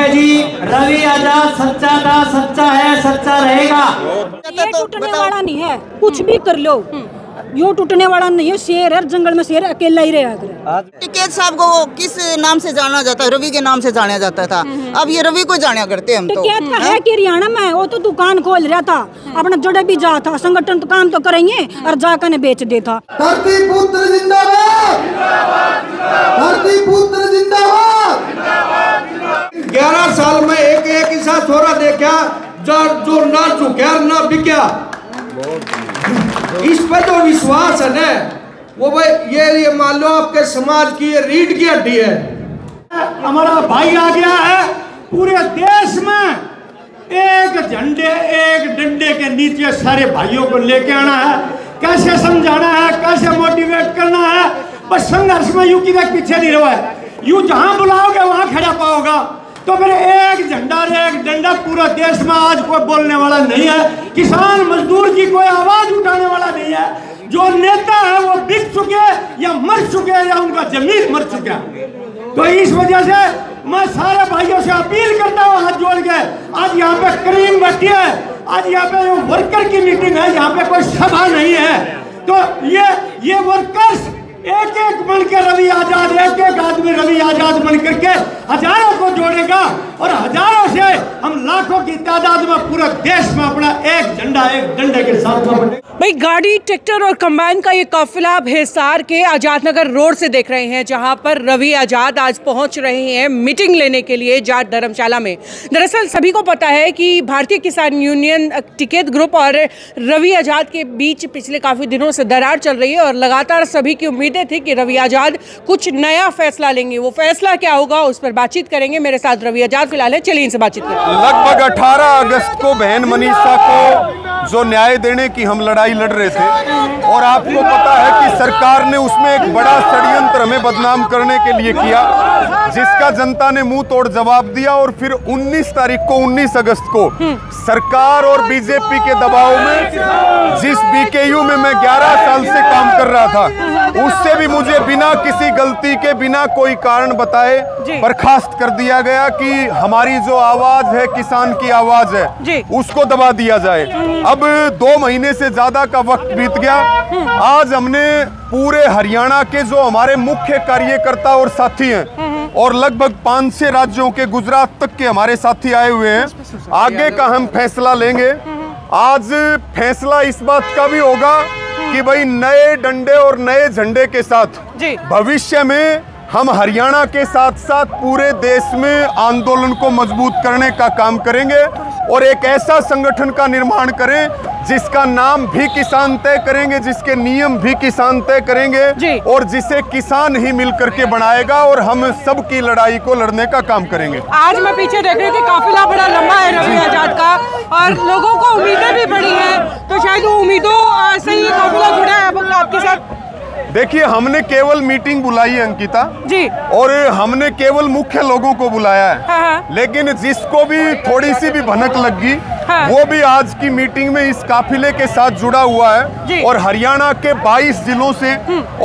है जी, रवि आजाद सच्चा था, सच्चा है, सच्चा रहेगा। ये टूटने वाला नहीं है, कुछ भी कर लो, यो टूटने वाला नहीं है। शेर है, जंगल में शेर अकेला ही रहेगा। टिकैत साहब को किस नाम से जाना जाता है? रवि के नाम से जाना जाता था, अब ये रवि को जाना करते हैं हम तो। टिकैत का है कि हरियाणा में वो तो दुकान खोल रहा था, अपना जोड़े भी जा था, संगठन तो काम तो करेंगे और जाकर ने बेच देता। धरती पुत्र जिंदाबाद, धरती पुत्र जिंदाबाद। 11 साल में एक ऐसा छोरा देखा जो ना झुका ना बिका। इस पर जो विश्वास है ना, वो भाई ये मान लो आपके समाज की ये रीढ़ की हड्डी है। हमारा भाई आ गया है, पूरे देश में एक झंडे एक डंडे के नीचे सारे भाइयों को लेके आना है। कैसे समझाना है, कैसे मोटिवेट करना है, बस संघर्ष में यूं किधर पीछे नहीं रहा है। यूं जहां बुलाओगे वहां खड़ा पाओगा। तो मेरे एक झंडा एक डंडा, पूरा देश में आज कोई बोलने वाला नहीं है। किसान मजदूर की कोई आवाज उठाने वाला नहीं है। जो नेता है वो बिक चुके या मर चुके या उनका जमीन मर चुका। तो इस वजह से मैं सारे भाइयों से अपील करता हूँ हाथ जोड़ के। आज यहाँ पे करीम बैठी है, आज यहाँ पे वर्कर की मीटिंग है, यहाँ पे कोई सभा नहीं है। तो ये वर्कर्स एक एक बन के रवि आजाद, एक एक आदमी रवि आजाद बन करके हजारों को जोड़ेगा और हजारों से हम लाखों की तादाद में पूरे देश में अपना एक झंडा एक डंडे के साथ भाई गाड़ी, ट्रैक्टर और कंबाइन का ये काफिला अब हिसार के आजाद नगर रोड से देख रहे हैं, जहां पर रवि आजाद आज पहुंच रहे हैं मीटिंग लेने के लिए जाट धर्मशाला में। दरअसल सभी को पता है कि भारतीय किसान यूनियन, टिकैत ग्रुप और रवि आजाद के बीच पिछले काफी दिनों से दरार चल रही है और लगातार सभी की उम्मीदें थी कि रवि आजाद कुछ नया फैसला लेंगे। वो फैसला क्या होगा उस पर बातचीत करेंगे। मेरे साथ रवि आजाद फिलहाल है, चलिए इनसे बातचीत करें। लगभग 18 अगस्त को बहन मनीषा को जो न्याय देने की हम लड़ाई लड़ रहे थे और आपको पता है कि सरकार ने उसमें एक बड़ा षड्यंत्र हमें बदनाम करने के लिए किया, जिसका जनता ने मुंह तोड़ जवाब दिया। और फिर 19 तारीख को 19 अगस्त को सरकार और बीजेपी के दबाव में जिस बीकेयू में मैं 11 साल से काम कर रहा था, उससे भी मुझे बिना किसी गलती के, बिना कोई कारण बताए बर्खास्त कर दिया गया कि हमारी जो आवाज है, किसान की आवाज है, उसको दबा दिया जाए। अब 2 महीने से ज्यादा का वक्त बीत गया। आज हमने पूरे हरियाणा के जो हमारे मुख्य कार्यकर्ता और साथी हैं और लगभग 5-6 राज्यों के, गुजरात तक के हमारे साथी आए हुए हैं। आगे का हम फैसला लेंगे। आज फैसला इस बात का भी होगा कि भाई नए डंडे और नए झंडे के साथ भविष्य में हम हरियाणा के साथ साथ पूरे देश में आंदोलन को मजबूत करने का काम करेंगे और एक ऐसा संगठन का निर्माण करें जिसका नाम भी किसान तय करेंगे, जिसके नियम भी किसान तय करेंगे और जिसे किसान ही मिलकर के बनाएगा और हम सबकी लड़ाई को लड़ने का काम करेंगे। आज मैं पीछे देख रही थी, काफिला बड़ा लंबा है रवि आजाद का और लोगों को उम्मीदें भी बड़ी हैं, तो शायद वो उम्मीदों से ही काफिला जुड़ा है आपके साथ। देखिए, हमने केवल मीटिंग बुलाई है अंकिता जी, और हमने केवल मुख्य लोगों को बुलाया है। हाँ। लेकिन जिसको भी थोड़ी सी भी भनक लग गई, हाँ। वो भी आज की मीटिंग में इस काफिले के साथ जुड़ा हुआ है और हरियाणा के 22 जिलों से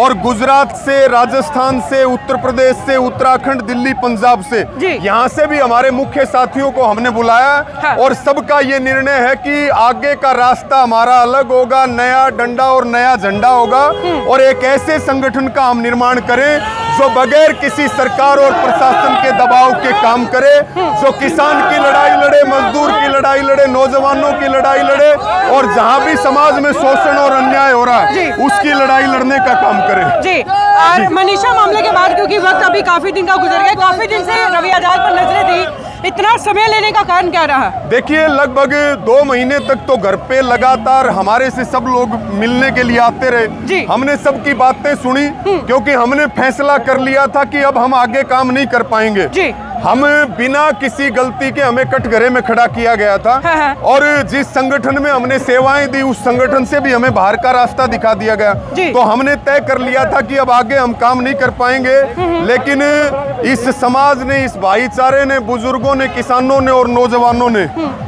और गुजरात से, राजस्थान से, उत्तर प्रदेश से, उत्तराखंड, दिल्ली, पंजाब से, यहाँ से भी हमारे मुख्य साथियों को हमने बुलाया। हाँ। और सबका ये निर्णय है कि आगे का रास्ता हमारा अलग होगा, नया डंडा और नया झंडा होगा और एक ऐसे संगठन का हम निर्माण करें जो बगैर किसी सरकार और प्रशासन के दबाव के काम करे, जो किसान की लड़ाई लड़े, मजदूर की लड़ाई लड़े, नौजवानों की लड़ाई लड़े और जहां भी समाज में शोषण और अन्याय हो रहा है उसकी लड़ाई लड़ने का काम करे। जी, और मनीषा मामले के बाद, क्योंकि वक्त अभी काफी दिन का गुजर गया, काफी दिन से रवि आजाद पर नजरें थी, इतना समय लेने का कारण क्या रहा? देखिए, लगभग 2 महीने तक तो घर पे लगातार हमारे से सब लोग मिलने के लिए आते रहे। हमने सबकी बातें सुनी क्योंकि हमने फैसला कर लिया था कि अब हम आगे काम नहीं कर पाएंगे। हम बिना किसी गलती के हमें कटघरे में खड़ा किया गया था। हाँ। और जिस संगठन में हमने सेवाएं दी उस संगठन से भी हमें बाहर का रास्ता दिखा दिया गया। तो हमने तय कर लिया था कि अब आगे हम काम नहीं कर पाएंगे। लेकिन इस समाज ने, इस भाईचारे ने, बुजुर्गों ने, किसानों ने और नौजवानों ने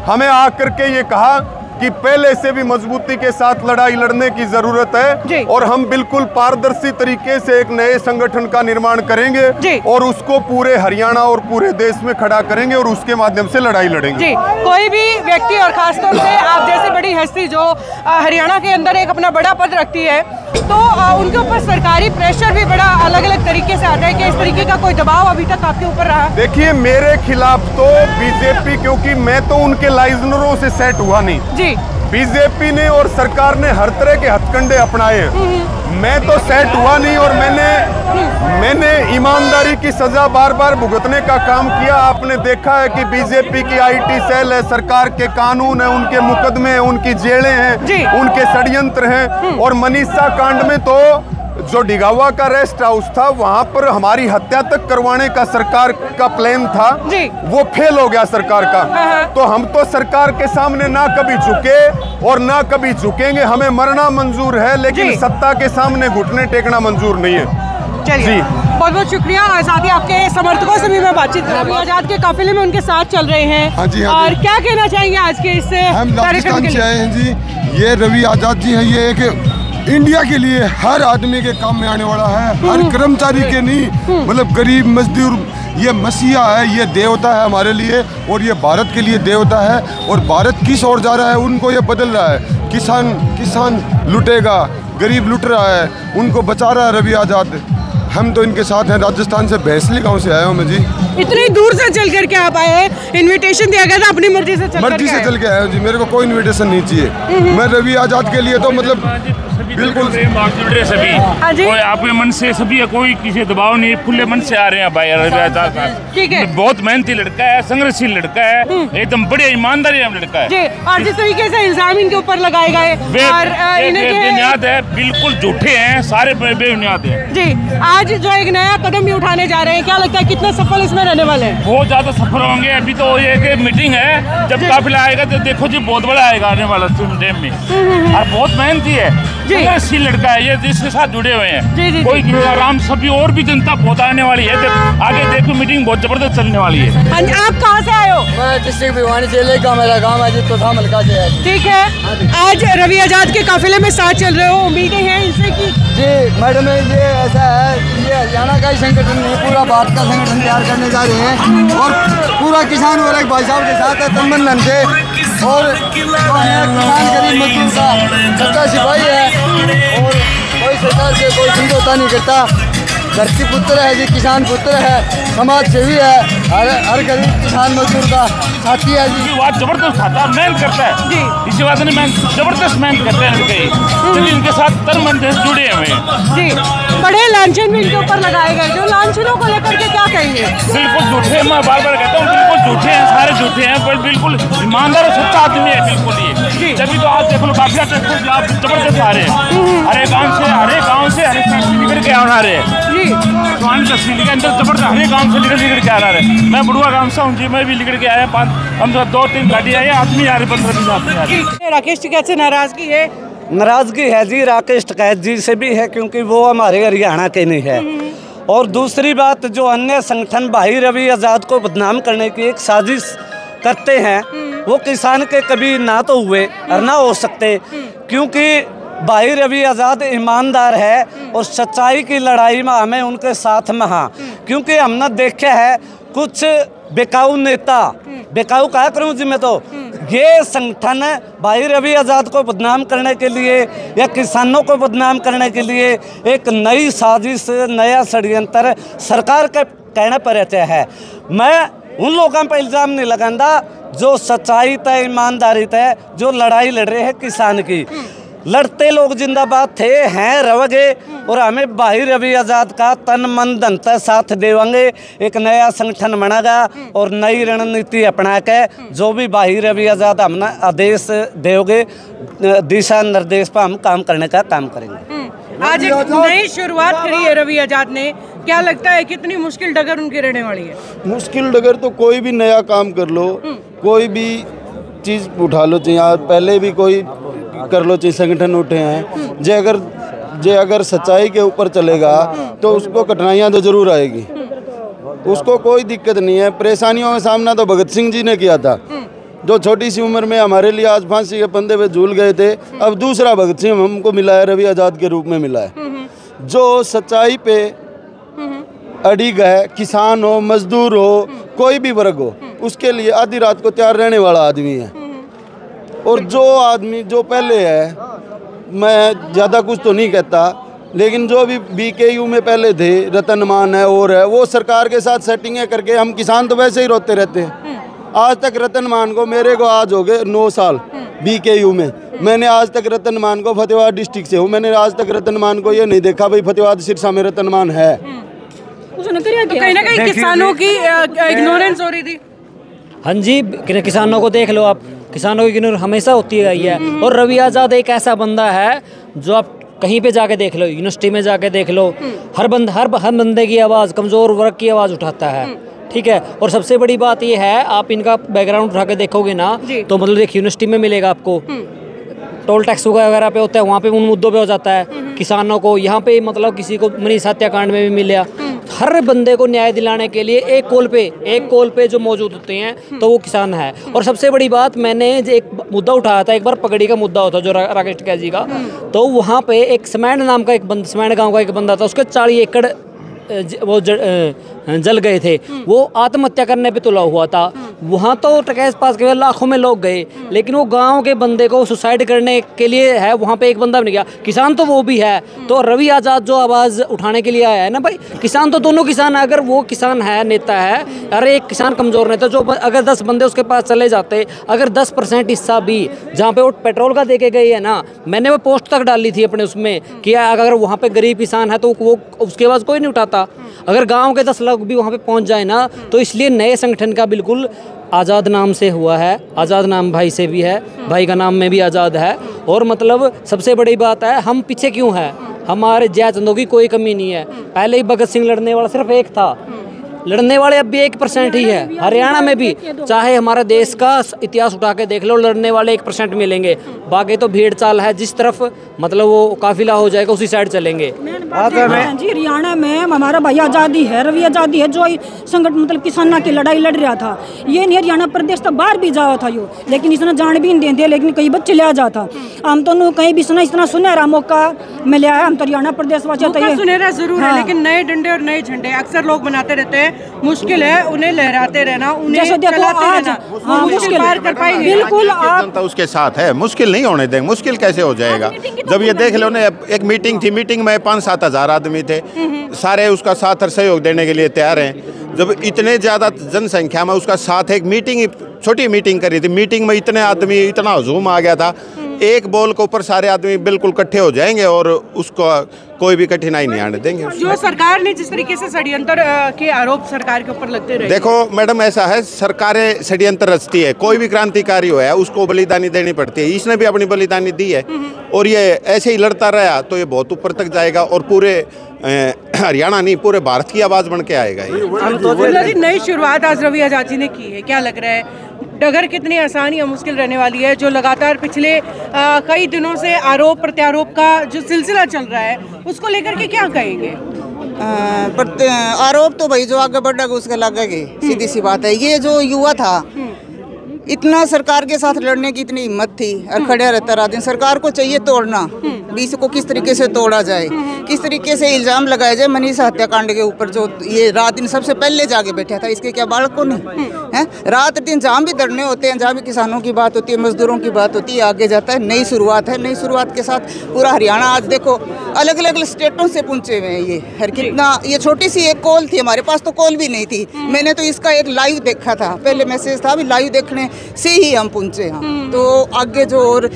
हमें आकर के ये कहा कि पहले से भी मजबूती के साथ लड़ाई लड़ने की जरूरत है और हम बिल्कुल पारदर्शी तरीके से एक नए संगठन का निर्माण करेंगे और उसको पूरे हरियाणा और पूरे देश में खड़ा करेंगे और उसके माध्यम से लड़ाई लड़ेंगे। कोई भी व्यक्ति और खासतौर से आप जैसे बड़ी हस्ती जो हरियाणा के अंदर एक अपना बड़ा पद रखती है, तो उनके ऊपर सरकारी प्रेशर भी बड़ा अलग अलग तरीके से आता है कि इस तरीके का कोई दबाव अभी तक आपके ऊपर रहा? देखिए, मेरे खिलाफ तो बीजेपी, क्योंकि मैं तो उनके लाइजनरों से सेट हुआ नहीं जी, बीजेपी ने और सरकार ने हर तरह के हथकंडे अपनाए हैं। मैं तो सेट हुआ नहीं और मैंने ईमानदारी की सजा बार बार भुगतने का काम किया। आपने देखा है कि बीजेपी की आईटी सेल है, सरकार के कानून है, उनके मुकदमे हैं, उनकी जेलें हैं, उनके षड्यंत्र हैं। और मनीषा कांड में तो जो डिगावा का रेस्ट हाउस था, वहां पर हमारी हत्या तक करवाने का सरकार का प्लान था, वो फेल हो गया सरकार का। तो हम तो सरकार के सामने ना कभी झुके और ना कभी झुकेंगे। हमें मरना मंजूर है, लेकिन सत्ता के सामने घुटने टेकना मंजूर नहीं है। चलिए, बहुत बहुत शुक्रिया। साथ ही आपके समर्थकों से भी मैं बातचीत कर रही हूं। आजाद के काफिले में उनके साथ चल रहे हैं। हाँ जी, हाँ और क्या कहना चाहेंगे आज के इस कार्यक्रम से आए हैं जी। ये रवि आजाद जी हैं, ये एक इंडिया के लिए हर आदमी के काम में आने वाला है, हर कर्मचारी के नहीं, मतलब गरीब मजदूर, ये मसीहा है, ये देवता है हमारे लिए और ये भारत के लिए देवता है। और भारत किस ओर जा रहा है उनको ये बदल रहा है। किसान लुटेगा, गरीब लुट रहा है, उनको बचा रहा है रवि आजाद। हम तो इनके साथ हैं। राजस्थान से भैंसली गांव से आया हूँ मैं जी। इतनी दूर से चल करके आप आए हैं? इनविटेशन दिया गया था, अपनी मर्जी से चल के आया हूँ जी। मेरे को कोई इनविटेशन नहीं चाहिए। मैं रवि आजाद के लिए तो मतलब बिल्कुल सभी कोई आपके मन से सभी है, कोई किसी दबाव नहीं, खुले मन से आ रहे हैं भाई रवि आजाद। ठीक है, बहुत मेहनती लड़का है, संघर्षशील लड़का है, एकदम बड़े ईमानदारी लड़का है जी। और जिस तरीके से इल्जाम इनके ऊपर लगाए गए बेबुनियाद है, बिल्कुल झूठे हैं, सारे बेबुनियाद है जी। आज जो एक नया कदम भी उठाने जा रहे हैं, क्या लगता है कितने सफल इसमें रहने वाले हैं? बहुत ज्यादा सफल होंगे। अभी तो ये मीटिंग है, जब काफिला आएगा तो देखो जी बहुत बड़ा आएगा आने वाला टाइम में। और बहुत मेहनती है, संघर्षशील लड़का है, ये जिसके साथ जुड़े हुए हैं। कोई आराम सभी और भी जनता बहुत आने वाली है। आगे देखो मीटिंग बहुत जबरदस्त चलने वाली है। आप कहाँ से आए हो? मैं डिस्ट्रिक्ट भिवानी जिले का, मेरा गाँव है जी, तो था मलका से है। ठीक है, आज रवि आजाद के काफिले में साथ चल रहे हो, उम्मीदें हैं इनसे की? जी मैडम, ये ऐसा है, ये हरियाणा का ही संगठन नहीं, पूरा भारत का संगठन तैयार करने जा रहे हैं और पूरा किसान और एक भाई साहब के साथ है तन मन से। और किसान गरीब मजदूर का सच्चा सिपाही है और कोई सरकार से कोई समझौता नहीं करता। धरती पुत्र है जी, किसान पुत्र है, समाज सेवी है, हर गरीब किसान मजदूर का साथी है जी। बात जबरदस्त खाता है, मेहनत करता है जी, इसी बात नहीं, मेहनत जबरदस्त मेहनत करते हैं इनके साथ तन मन से जुड़े हुए हैं जी। बड़े लांछन भी इनके ऊपर लगाए गए, जो लांछनों को लेकर के क्या कहेंगे? बिल्कुल झूठे, मैं बार बार कहता हूँ, बिल्कुल झूठे हैं, सारे झूठे हैं, पर बिल्कुल ईमानदार और सच्चा आदमी है बिल्कुल ये। जब तो आज देखो काफिला आप जबरदस्त आ रहे हैं, हरे गाँव से निकल के आ रहे हैं जी। स्वामी तहसील के अंदर जबरदस्त हरे गाँव से निकल के आ रहे हैं। मैं बड़ुआ गाँव से हूँ जी, मैं भी निकल के आया, हम 2-3 गाड़ी आए, आदमी आ रहे, 15-20 आदमी आ रहे। राकेश टिकैत से नाराजगी है? नाराजगी है जी, राकेश टिकैत जी से भी है, क्योंकि वो हमारे हरियाणा के नहीं है। और दूसरी बात, जो अन्य संगठन भाई रवि आजाद को बदनाम करने की एक साजिश करते हैं, वो किसान के कभी ना तो हुए और ना हो सकते, क्योंकि भाई रवि आजाद ईमानदार है और सच्चाई की लड़ाई में हमें उनके साथ में हाँ, क्योंकि हमने देखा है कुछ बेकाऊ नेता, बेकाऊ क्या करूं जी मैं, तो ये संगठन भाई रवि आजाद को बदनाम करने के लिए या किसानों को बदनाम करने के लिए एक नई साजिश, नया षड्यंत्र सरकार के कहने पर रहते हैं। मैं उन लोगों पर इल्ज़ाम नहीं लगाता जो सच्चाई तय, ईमानदारी तय, जो लड़ाई लड़ रहे हैं किसान की। लड़ते लोग जिंदाबाद थे, हैं, रहोगे और हमें भाई रवि आजाद का तन मन धन से साथ देवांगे। एक नया संगठन बनेगा और नई रणनीति अपना के जो भी भाई रवि आजाद हमने आदेश दोगे, दिशा निर्देश पर हम काम करने का काम करेंगे। आज एक नई शुरुआत करी है रवि आजाद ने, क्या लगता है कितनी मुश्किल डगर उनकी रहने वाली है? मुश्किल डगर तो कोई भी नया काम कर लो, कोई भी चीज़ उठा लो, चाहे पहले भी कोई कर लो, चाहे संगठन उठे हैं, जे अगर सच्चाई के ऊपर चलेगा तो उसको कठिनाइयाँ तो जरूर आएगी, उसको कोई दिक्कत नहीं है। परेशानियों का सामना तो भगत सिंह जी ने किया था, जो छोटी सी उम्र में हमारे लिए आज फांसी के फंदे पे झूल गए थे, अब दूसरा भगत सिंह हमको मिला है, रवि आज़ाद के रूप में मिला है, जो सच्चाई पे अड़िग है। किसान हो, मजदूर हो, कोई भी वर्ग हो, उसके लिए आधी रात को तैयार रहने वाला आदमी है। और जो आदमी जो पहले है, मैं ज़्यादा कुछ तो नहीं कहता, लेकिन जो भी BKU में पहले थे, रतन मान है और है, वो सरकार के साथ सेटिंगें करके, हम किसान तो वैसे ही रोते रहते हैं। आज तक रतन मान को, मेरे को आज हो गए 9 साल BKU में, मैंने आज तक रतन मान को, फतेहाबाद डिस्ट्रिक्ट से हूँ, मैंने आज तक रतन मान को ये नहीं देखा भाई फतेहाबाद सिरसा में रतन मान है। उसने कहीं ना कहीं किसानों की इग्नोरेंस हो रही थी। हाँ जी, किसानों को देख लो आप, किसानों की इग्नोरेंस हमेशा होती रही है। और रवि आज़ाद एक ऐसा बंदा है जो आप कहीं पे जाके देख लो, यूनिवर्सिटी में जाके देख लो, हर बंदे की आवाज़, कमज़ोर वर्ग की आवाज़ उठाता है, ठीक है। और सबसे बड़ी बात ये है, आप इनका बैकग्राउंड उठा के देखोगे ना, तो मतलब एक यूनिवर्सिटी में मिलेगा आपको, टोल टैक्स वगैरह पे होता है, वहाँ पे उन मुद्दों पे हो जाता है किसानों को। यहाँ पे मतलब किसी को मनीष हत्याकांड में भी मिला। हर बंदे को न्याय दिलाने के लिए एक कॉल पे जो मौजूद होते हैं तो वो किसान है। और सबसे बड़ी बात, मैंने एक मुद्दा उठाया था एक बार, पगड़ी का मुद्दा होता जो राकेश टिकैत जी का, तो वहाँ पे एक समैंड नाम का समैंड गाँव का एक बंदा था, उसके 40 एकड़ वो जल गए थे, वो आत्महत्या करने पे तुला हुआ था। वहाँ तो टिकैत पास के लाखों में लोग गए, लेकिन वो गांव के बंदे को सुसाइड करने के लिए है, वहाँ पे एक बंदा भी नहीं गया। किसान तो वो भी है, तो रवि आज़ाद जो आवाज़ उठाने के लिए आया है ना भाई, किसान तो दोनों किसान है। अगर वो किसान है, नेता है, अरे एक किसान कमज़ोर नेता, जो अगर 10 बंदे उसके पास चले जाते, अगर 10% हिस्सा भी जहाँ पे वो पेट्रोल का दे के गई है ना, मैंने वो पोस्ट तक डाली थी अपने उसमें कि अगर वहाँ पे गरीब किसान है तो वो उसकी आवाज़ कोई नहीं उठाता। अगर गांव के 10 लोग भी वहाँ पे पहुँच जाए ना, तो इसलिए नए संगठन का बिल्कुल आज़ाद नाम से हुआ है। आज़ाद नाम भाई से भी है, भाई का नाम में भी आज़ाद है। और मतलब सबसे बड़ी बात है, हम पीछे क्यों हैं, हमारे जयाचंदों की कोई कमी नहीं है। पहले ही भगत सिंह लड़ने वाला सिर्फ एक था, लड़ने वाले अब भी 1% ही है। हरियाणा में भी चाहे हमारे देश का इतिहास उठा के देख लो, लड़ने वाले 1% मिलेंगे, बाकी तो भीड़ चाल है, जिस तरफ मतलब वो काफिला हो जाएगा उसी साइड चलेंगे। जी हरियाणा में हमारा भाई आज़ादी है, रवि आज़ादी है, जो संगठन मतलब किसानों की लड़ाई लड़ रहा था। ये नहीं हरियाणा प्रदेश तो बाहर भी जावा था यो, लेकिन इसने जान भी नहीं देते, लेकिन कई बच्चे लिया जाता। हम तो कहीं भी सुना इतना सुनहरा मौका मिला है, हम तो हरियाणा प्रदेश वासी सुनहरा जरूर है, लेकिन नए डंडे और नए झंडे अक्सर लोग बनाते रहते हैं। मुश्किल है उन्हें लहराते रहना, उन्हें चलाते रहना, मुश्किल पार कर पाएंगे। बिल्कुल जनता उसके साथ है, मुश्किल नहीं होने देंगे। मुश्किल कैसे हो जाएगा जब ये देख लो ना, एक मीटिंग थी, मीटिंग में 5-7 हज़ार आदमी थे, सारे उसका साथ और सहयोग देने के लिए तैयार हैं। जब इतने ज़्यादा जनसंख्या में उसका साथ, एक मीटिंग छोटी मीटिंग करी थी, मीटिंग में इतने आदमी, इतना हुजूम आ गया था, एक बॉल के ऊपर सारे आदमी बिल्कुल इकट्ठे हो जाएंगे और उसको कोई भी कठिनाई नहीं आने देंगे। जो सरकार ने जिस तरीके से षड्यंत्र के आरोप सरकार के ऊपर लगते रहे। देखो मैडम, ऐसा है, सरकारें षड्यंत्र रचती है, कोई भी क्रांतिकारी हो है उसको बलिदानी देनी पड़ती है। इसने भी अपनी बलिदानी दी है और ये ऐसे ही लड़ता रहा तो ये बहुत ऊपर तक जाएगा और पूरे हरियाणा नहीं पूरे भारत की आवाज़ बन के आएगा। नई शुरुआत आज रवि आज़ाद जी ने की है, क्या लग रहा है डगर कितनी आसान या मुश्किल रहने वाली है, जो लगातार पिछले कई दिनों से आरोप प्रत्यारोप का जो सिलसिला चल रहा है उसको लेकर के क्या कहेंगे? आरोप तो भाई जो आगे बढ़ेगा उसके लगेगी, सीधी सी बात है। ये जो युवा था, इतना सरकार के साथ लड़ने की इतनी हिम्मत थी और खड़े रहता रहा दिन। सरकार को चाहिए तोड़ना, बीच को किस तरीके से तोड़ा जाए, किस तरीके से इल्ज़ाम लगाया जाए मनीष हत्याकांड के ऊपर, जो ये रात दिन सबसे पहले जाके बैठा था। इसके क्या बालक को नहीं है? रात दिन जहाँ भी धरने होते हैं, जहाँ भी किसानों की बात होती है, मजदूरों की बात होती है, आगे जाता है। नई शुरुआत है, नई शुरुआत के साथ पूरा हरियाणा आज देखो अलग अलग स्टेटों से पहुँचे हुए हैं। ये हर कितना, ये छोटी सी एक कॉल थी, हमारे पास तो कॉल भी नहीं थी। मैंने तो इसका एक लाइव देखा था, पहले मैसेज था, अभी लाइव देखने से ही हम पहुँचे हैं। तो आगे जो और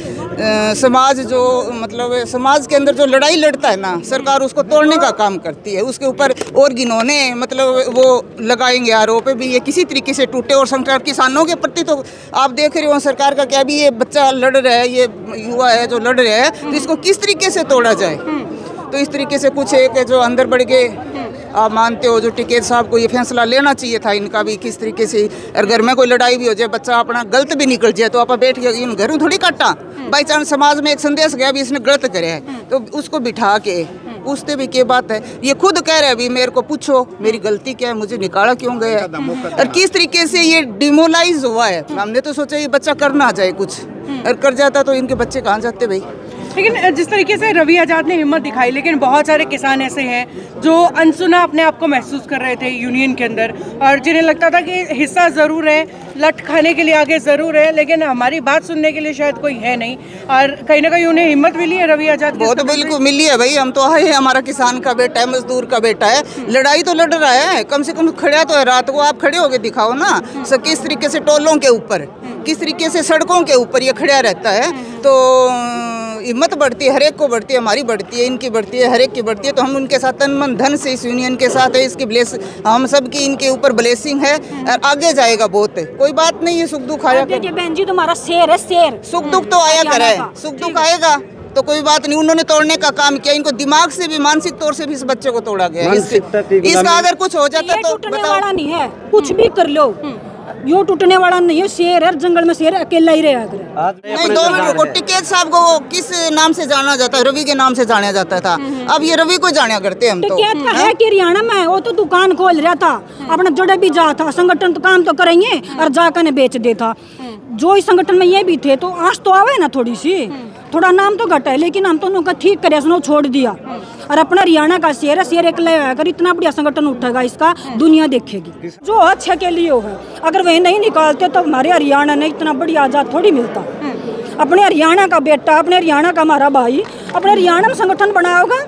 समाज जो मतलब समाज के अंदर जो लड़ाई लड़ता है ना, सरकार उसको तोड़ने का काम करती है। उसके ऊपर और गिनौने मतलब वो लगाएंगे आरोप भी, ये किसी तरीके से टूटे। और संकट किसानों के प्रति तो आप देख रहे हो सरकार का क्या, भी ये बच्चा लड़ रहा है, ये युवा है जो लड़ रहा है, तो इसको किस तरीके से तोड़ा जाए। तो इस तरीके से कुछ एक जो अंदर बढ़ के आप मानते हो, जो टिकैत साहब को ये फैसला लेना चाहिए था इनका भी, किस तरीके से अगर घर में कोई लड़ाई भी हो जाए, बच्चा अपना गलत भी निकल जाए, तो आप बैठ के इन घर में थोड़ी काटा, बाई चांस समाज में एक संदेश गया भी इसने गलत करे है, तो उसको बिठा के पूछते भी क्या बात है। ये खुद कह रहे हैं अभी मेरे को पूछो मेरी गलती क्या है, मुझे निकाला क्यों गया और किस तरीके से ये डिमोलाइज हुआ है। हमने तो सोचा ये बच्चा कर ना जाए कुछ, और कर जाता तो इनके बच्चे कहाँ जाते भाई। लेकिन जिस तरीके से रवि आजाद ने हिम्मत दिखाई, लेकिन बहुत सारे किसान ऐसे हैं जो अनसुना अपने आप को महसूस कर रहे थे यूनियन के अंदर, और जिन्हें लगता था कि हिस्सा ज़रूर है, लट खाने के लिए आगे ज़रूर है, लेकिन हमारी बात सुनने के लिए शायद कोई है नहीं। और कहीं ना कहीं उन्हें हिम्मत मिली है रवि आजाद की। बहुत बिल्कुल मिली है भाई, हम तो आए हैं, हमारा किसान का बेटा है, मजदूर का बेटा है, लड़ाई तो लड़ रहा है, कम से कम खड़ा तो है। रात को आप खड़े होके दिखाओ ना किस तरीके से टोलों के ऊपर, किस तरीके से सड़कों के ऊपर ये खड़ा रहता है। तो हिम्मत बढ़ती है, हर एक को बढ़ती है, हमारी बढ़ती है, इनकी बढ़ती है, हर एक की बढ़ती है। तो हम उनके साथ तन मन धन से इस यूनियन के साथ है, इसकी हम सब की इनके ऊपर ब्लेसिंग है और आगे जाएगा बहुत है। कोई बात नहीं है, सुख दुख आया। बहन जी तुम्हारा शेर है, शेर सुख दुख तो आया करे, सुख दुख आएगा तो कोई बात नहीं। उन्होंने तोड़ने का काम किया, इनको दिमाग से भी मानसिक तौर से भी इस बच्चे को तोड़ा गया। इसका अगर कुछ हो जाता तो बताओ, नहीं है कुछ भी कर लो, यो टूटने वाला नहीं है। शेर है, जंगल में शेर अकेला ही रहा करे। नहीं, 2 मिनट को टिकैत साहब को किस नाम से जाना जाता है? रवि के नाम से जाना जाता था, अब ये रवि को जाना करते हम तो। टिकैत का है कि हरियाणा में वो तो दुकान खोल रहा था, अपना जड़े भी जा था, संगठन तो काम तो करेंगे और जाकर बेच देता। जो इस संगठन में ये भी थे तो आश तो आवे ना, थोड़ी सी, थोड़ा नाम तो घटा है, लेकिन हम तो उनका ठीक करे, सुनो छोड़ दिया। और अपना हरियाणा का शेर है, शेर एक ले अगर इतना बढ़िया संगठन उठेगा इसका दुनिया देखेगी। जो अच्छे के लिए है, अगर वही नहीं निकालते तो हमारे हरियाणा ने इतना बढ़िया आजाद थोड़ी मिलता। अपने हरियाणा का बेटा, अपने हरियाणा का हमारा भाई अपने हरियाणा में संगठन बनाओगा,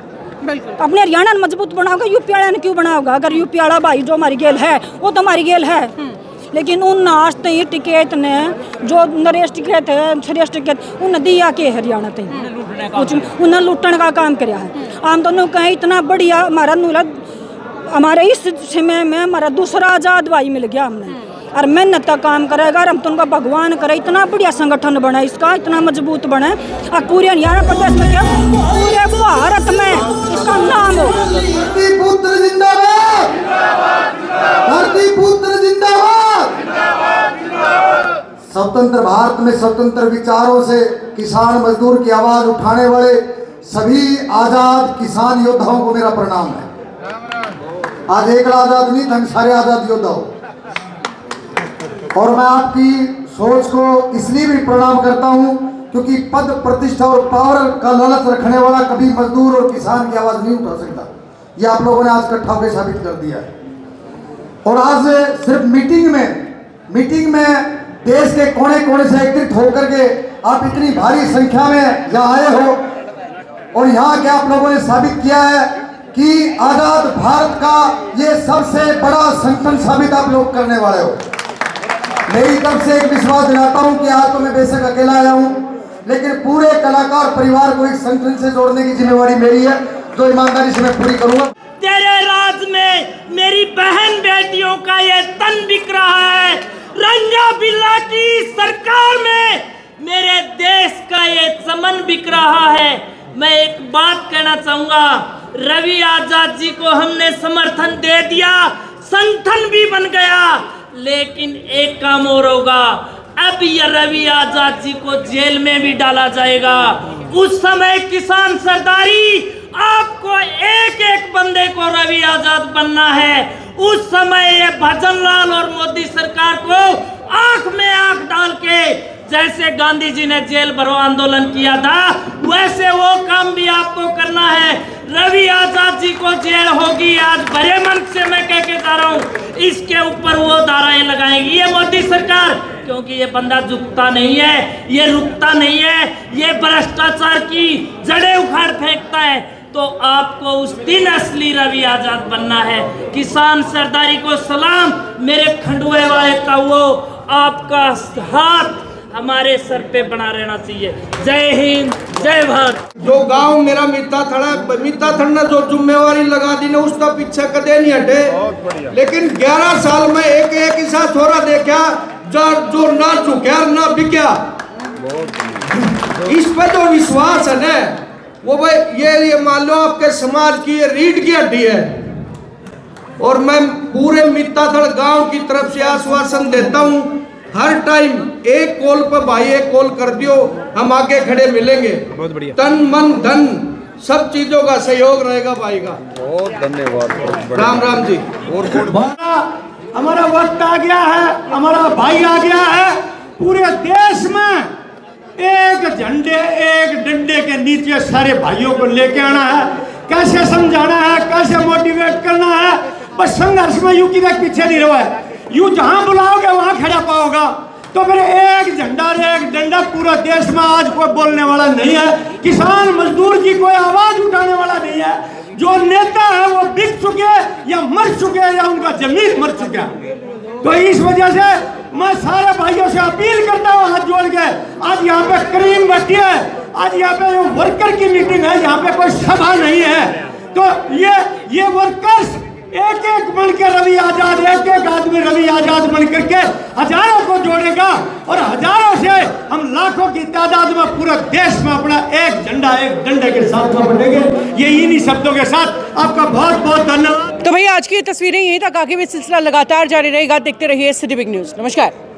अपने हरियाणा में मजबूत बनाओगा। यूपी वाला ने क्यों बनाओगा? अगर यूपी वाला भाई जो हमारी गेल है वो तो हमारी गेल है, लेकिन उन आज तक टिकैत ने जो नरेश टिकैत है, सुरेश टिकैत उन दिया के हरियाणा तक कुछ उन्हें लुटने का काम कराया है। आम दोनों कहें इतना बढ़िया हमारा हमारे इस समय में हमारा दूसरा आजाद भाई मिल गया हमने, और मेहनत का काम करेगा। और हम तो उनका भगवान करे इतना बढ़िया संगठन बना इसका, इतना मजबूत बने और पूरे हरियाणा प्रदेश में क्या पूरे भारत में इसका नाम हो। धरती पुत्र जिंदाबाद, धरती पुत्र जिंदाबाद। स्वतंत्र भारत में स्वतंत्र विचारों से किसान मजदूर की आवाज उठाने वाले सभी आजाद किसान योद्धाओं को मेरा प्रणाम है। आज एकला आजाद नहीं, हम सारे आजाद योद्धा हो। और मैं आपकी सोच को इसलिए भी प्रणाम करता हूं क्योंकि पद प्रतिष्ठा और पावर का लालच रखने वाला कभी मजदूर और किसान की आवाज नहीं उठा सकता। ये आप लोगों ने आज इकट्ठा होकर साबित कर दिया है। और आज सिर्फ मीटिंग में देश के कोने कोने से एकत्रित होकर के आप इतनी भारी संख्या में यहाँ आए हो, और यहाँ के आप लोगों ने साबित किया है कि आजाद भारत का ये सबसे बड़ा संगठन साबित आप लोग करने वाले हो। मेरी तरफ से एक विश्वास दिलाता हूँ कि आज तो मैं बेशक अकेला आया हूँ, लेकिन पूरे कलाकार परिवार को एक संगठन से जोड़ने की जिम्मेवारी मेरी है, जो ईमानदारी से मैं पूरी करूँगा। तेरे राज में मेरी बहन बेटियों का ये तन बिक रहा है, रंगा बिल्ला की सरकार में मेरे देश का ये चमन बिक रहा है। मैं एक बात कहना चाहूँगा, रवि आजाद जी को हमने समर्थन दे दिया, संगठन भी बन गया, लेकिन एक काम और होगा, अब ये रवि आजाद जी को जेल में भी डाला जाएगा। उस समय किसान सरदारी आपको एक एक बंदे को रवि आजाद बनना है। उस समय ये भजन लाल और मोदी सरकार को आंख में आंख डाल के, जैसे गांधी जी ने जेल भरो आंदोलन किया था, वैसे वो काम भी आपको करना है। रवि आजाद जी को जेल होगी, आज बड़े मन से मैं कह के जा रहा हूँ, इसके ऊपर वो धाराएं लगाएगी ये मोदी सरकार, क्योंकि ये बंदा झुकता नहीं है, ये रुकता नहीं है, ये भ्रष्टाचार की जड़ें उखाड़ फेंकता है। तो आपको उस दिन असली रवि आजाद बनना है। किसान सरदारी को सलाम, मेरे खंडुए वाले का वो आपका हाथ हमारे सर पे बना रहना चाहिए। जय हिंद, जय भारत। जो गांव मेरा मिता थड़ ने जो जिम्मेवारी लगा दी ने उसका पीछे कदे नहीं हटे, लेकिन 11 साल में एक ऐसा छोरा देखा जो ना झुका ना बिका। इस पर जो विश्वास है ना, वो भाई ये मान लो आपके समाज की ये रीढ़ की हड्डी है। और मैं पूरे मित्ताथड़ गांव की तरफ से आश्वासन देता हूं, हर टाइम एक कॉल पर भाई एक कॉल कर दियो, हम आगे खड़े मिलेंगे। बहुत बढ़िया। तन मन धन सब चीजों का सहयोग रहेगा भाई का। बहुत धन्यवाद। राम राम जी। हमारा वक्त आ गया है, हमारा भाई आ गया है। पूरे देश में एक झंडे एक डंडे के नीचे सारे भाइयों को लेके आना है। कैसे समझाना है, कैसे मोटिवेट करना है। बस संघर्ष में यूं की पीछे नहीं रहो है, यूं जहां बुलाओगे वहां खड़ा पाओगा। तो मेरे एक झंडा एक डंडा, पूरा देश में आज कोई बोलने वाला नहीं है। किसान मजदूर की कोई आवाज उठाने वाला नहीं है। जो नेता है वो बिक चुके या मर चुके या उनका जमीन मर चुका। तो इस वजह से मैं सारे भाइयों से अपील करता हूँ हाथ जोड़ के। आज यहाँ पे करीम बैठी है, आज यहाँ पे वर्कर की मीटिंग है, यहाँ पे कोई सभा नहीं है। तो ये वर्कर्स एक एक बन के रवि आजाद, एक एक आदमी रवि आजाद बन करके हजारों को जोड़ेगा और हजारों से हम लाखों की तादाद में पूरे देश में अपना एक झंडा एक डंडे के साथ में बढ़ेंगे। ये इन्हीं शब्दों के साथ आपका बहुत बहुत धन्यवाद। तो भैया आज की तस्वीरें यहीं तक, आगे भी सिलसिला लगातार जारी रहेगा। देखते रहिए सिटी बिग न्यूज़। नमस्कार।